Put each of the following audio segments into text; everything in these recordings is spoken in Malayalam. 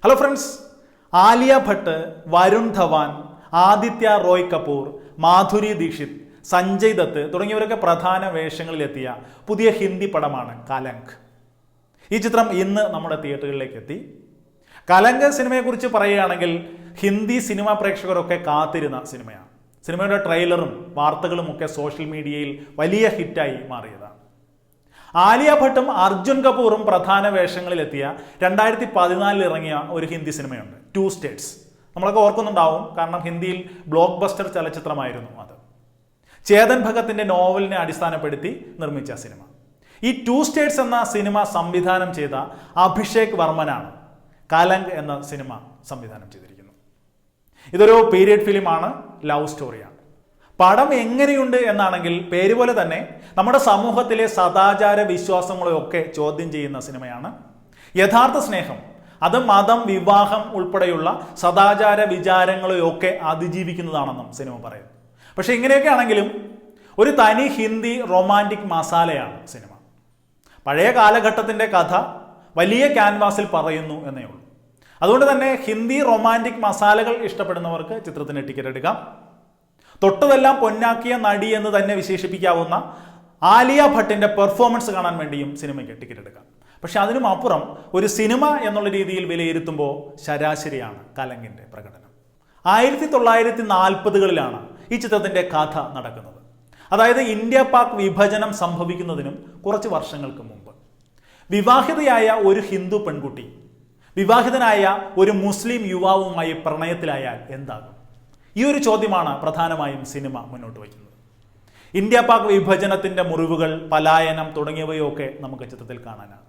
ഹലോ ഫ്രണ്ട്സ്, ആലിയ ഭട്ട്, വരുൺ ധവാൻ, ആദിത്യ റോയ് കപൂർ, മാധുരി ദീക്ഷിത്, സഞ്ജയ് ദത്ത് തുടങ്ങിയവരൊക്കെ പ്രധാന വേഷങ്ങളിലെത്തിയ പുതിയ ഹിന്ദി പടമാണ് കലങ്ക്. ഈ ചിത്രം ഇന്ന് നമ്മുടെ തിയേറ്ററുകളിലേക്ക് എത്തി. കലങ്ക് സിനിമയെക്കുറിച്ച് പറയുകയാണെങ്കിൽ ഹിന്ദി സിനിമാ പ്രേക്ഷകരൊക്കെ കാത്തിരുന്ന സിനിമയാണ്. സിനിമയുടെ ട്രെയിലറും വാർത്തകളും ഒക്കെ സോഷ്യൽ മീഡിയയിൽ വലിയ ഹിറ്റായി മാറിയതാണ്. ആലിയ ഭട്ടും അർജുൻ കപൂറും പ്രധാന വേഷങ്ങളിലെത്തിയ 2014 ഇറങ്ങിയ ഒരു ഹിന്ദി സിനിമയുണ്ട്, 2 സ്റ്റേറ്റ്സ്. നമ്മളൊക്കെ ഓർക്കുന്നുണ്ടാവും, കാരണം ഹിന്ദിയിൽ ബ്ലോക്ക് ബസ്റ്റർ ചലച്ചിത്രമായിരുന്നു അത്. ചേതൻ ഭഗത്തിന്റെ നോവലിനെ അടിസ്ഥാനപ്പെടുത്തി നിർമ്മിച്ച സിനിമ. ഈ 2 സ്റ്റേറ്റ്സ് എന്ന സിനിമ സംവിധാനം ചെയ്ത അഭിഷേക് വർമ്മനാണ് കലങ്ക് എന്ന സിനിമ സംവിധാനം ചെയ്തിരിക്കുന്നത്. ഇതൊരു പീരിയഡ് ഫിലിമാണ്, ലവ് സ്റ്റോറിയാണ്. പടം എങ്ങനെയുണ്ട് എന്നാണെങ്കിൽ പേര് പോലെ തന്നെ നമ്മുടെ സമൂഹത്തിലെ സദാചാര വിശ്വാസങ്ങളെയൊക്കെ ചോദ്യം ചെയ്യുന്ന സിനിമയാണ്. യഥാർത്ഥ സ്നേഹം, അത് മതം, വിവാഹം ഉൾപ്പെടെയുള്ള സദാചാര വിചാരങ്ങളെയൊക്കെ അതിജീവിക്കുന്നതാണെന്നും സിനിമ പറയുന്നു. പക്ഷെ ഇങ്ങനെയൊക്കെ ആണെങ്കിലും ഒരു തനി ഹിന്ദി റൊമാൻറ്റിക് മസാലയാണ് സിനിമ. പഴയ കാലഘട്ടത്തിൻ്റെ കഥ വലിയ ക്യാൻവാസിൽ പറയുന്നു എന്നേ ഉള്ളൂ. അതുകൊണ്ട് തന്നെ ഹിന്ദി റൊമാൻറ്റിക് മസാലകൾ ഇഷ്ടപ്പെടുന്നവർക്ക് ചിത്രത്തിന് ടിക്കറ്റ് എടുക്കാം. തൊട്ടതെല്ലാം പൊന്നാക്കിയ നടി എന്ന് തന്നെ വിശേഷിപ്പിക്കാവുന്ന ആലിയ ഭട്ടിന്റെ പെർഫോമൻസ് കാണാൻ വേണ്ടിയും സിനിമയ്ക്ക് ടിക്കറ്റ് എടുക്കാം. പക്ഷെ അതിനും അപ്പുറം ഒരു സിനിമ എന്നുള്ള രീതിയിൽ വിലയിരുത്തുമ്പോൾ ശരാശരിയാണ് കലങ്കിന്റെ പ്രകടനം. 1940കളിലാണ് ഈ ചിത്രത്തിന്റെ കഥ നടക്കുന്നത്. അതായത് ഇന്ത്യ പാക് വിഭജനം സംഭവിക്കുന്നതിനും കുറച്ച് വർഷങ്ങൾക്ക് മുമ്പ്. വിവാഹിതയായ ഒരു ഹിന്ദു പെൺകുട്ടി വിവാഹിതനായ ഒരു മുസ്ലിം യുവാവുമായി പ്രണയത്തിലായാൽ എന്താകും? ഈ ഒരു ചോദ്യമാണ് പ്രധാനമായും സിനിമ മുന്നോട്ട് വയ്ക്കുന്നത്. ഇന്ത്യ പാക് വിഭജനത്തിന്റെ മുറിവുകൾ, പലായനം തുടങ്ങിയവയൊക്കെ നമുക്ക് ചിത്രത്തിൽ കാണാനാണ്.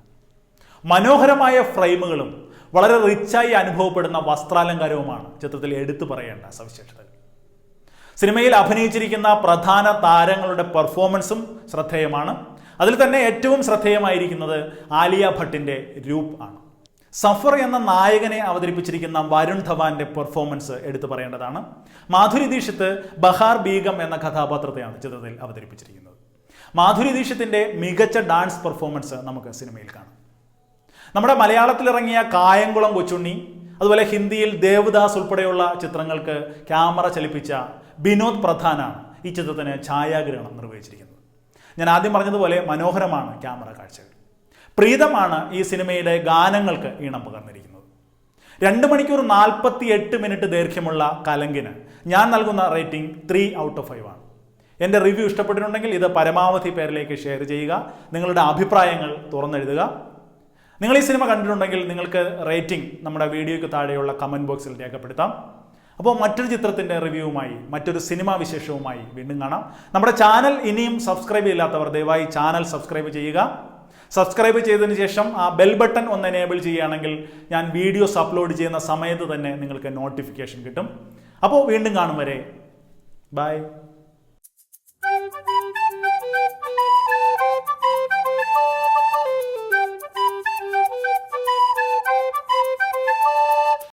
മനോഹരമായ ഫ്രെയിമുകളും വളരെ റിച്ചായി അനുഭവപ്പെടുന്ന വസ്ത്രാലങ്കാരവുമാണ് ചിത്രത്തിൽ എടുത്തു പറയേണ്ട സവിശേഷതകൾ. സിനിമയിൽ അഭിനയിച്ചിരിക്കുന്ന പ്രധാന താരങ്ങളുടെ പെർഫോമൻസും ശ്രദ്ധേയമാണ്. അതിൽ തന്നെ ഏറ്റവും ശ്രദ്ധേയമായിരിക്കുന്നത് ആലിയ ഭട്ടിന്റെ രൂപ് ആണ്. സഫർ എന്ന നായകനെ അവതരിപ്പിച്ചിരിക്കുന്ന വരുൺ ധവാന്റെ പെർഫോമൻസ് എടുത്തു പറയേണ്ടതാണ്. മാധുരി ദീക്ഷിത് ബഹാർ ബീഗം എന്ന കഥാപാത്രത്തെയാണ് ചിത്രത്തിൽ അവതരിപ്പിച്ചിരിക്കുന്നത്. മാധുരി ദീക്ഷിത്തിന്റെ മികച്ച ഡാൻസ് പെർഫോമൻസ് നമുക്ക് സിനിമയിൽ കാണാം. നമ്മുടെ മലയാളത്തിലിറങ്ങിയ കായംകുളം കൊച്ചുണ്ണി, അതുപോലെ ഹിന്ദിയിൽ ദേവദാസ് ഉൾപ്പെടെയുള്ള ചിത്രങ്ങൾക്ക് ക്യാമറ ചലിപ്പിച്ച ബിനോദ് പ്രധാനാണ് ഈ ചിത്രത്തിന് ഛായാഗ്രഹണം നിർവഹിച്ചിരിക്കുന്നത്. ഞാൻ ആദ്യം പറഞ്ഞതുപോലെ മനോഹരമാണ് ക്യാമറ കാഴ്ചകൾ. പ്രീതമാണ് ഈ സിനിമയിലെ ഗാനങ്ങൾക്ക് ഈണം പകർന്നിരിക്കുന്നത്. 2 മണിക്കൂർ 48 മിനിറ്റ് ദൈർഘ്യമുള്ള കലങ്കിന് ഞാൻ നൽകുന്ന റേറ്റിംഗ് 3/5 ആണ്. എൻ്റെ റിവ്യൂ ഇഷ്ടപ്പെട്ടിട്ടുണ്ടെങ്കിൽ ഇത് പരമാവധി പേരിലേക്ക് ഷെയർ ചെയ്യുക. നിങ്ങളുടെ അഭിപ്രായങ്ങൾ തുറന്നെഴുതുക. നിങ്ങൾ ഈ സിനിമ കണ്ടിട്ടുണ്ടെങ്കിൽ നിങ്ങൾക്ക് റേറ്റിംഗ് നമ്മുടെ വീഡിയോയ്ക്ക് താഴെയുള്ള കമൻറ്റ് ബോക്സിൽ രേഖപ്പെടുത്താം. അപ്പോൾ മറ്റൊരു ചിത്രത്തിൻ്റെ റിവ്യൂവുമായി, മറ്റൊരു സിനിമാ വിശേഷവുമായി വീണ്ടും കാണാം. നമ്മുടെ ചാനൽ ഇനിയും സബ്സ്ക്രൈബ് ചെയ്യാത്തവർ ദയവായി ചാനൽ സബ്സ്ക്രൈബ് ചെയ്യുക. സബ്സ്ക്രൈബ് ചെയ്തതിന് ശേഷം ആ ബെൽ ബട്ടൺ ഒന്ന് എനേബിൾ ചെയ്യുകയാണെങ്കിൽ ഞാൻ വീഡിയോസ് അപ്ലോഡ് ചെയ്യുന്ന സമയത്ത് തന്നെ നിങ്ങൾക്ക് നോട്ടിഫിക്കേഷൻ കിട്ടും. അപ്പോൾ വീണ്ടും കാണും വരെ ബൈ.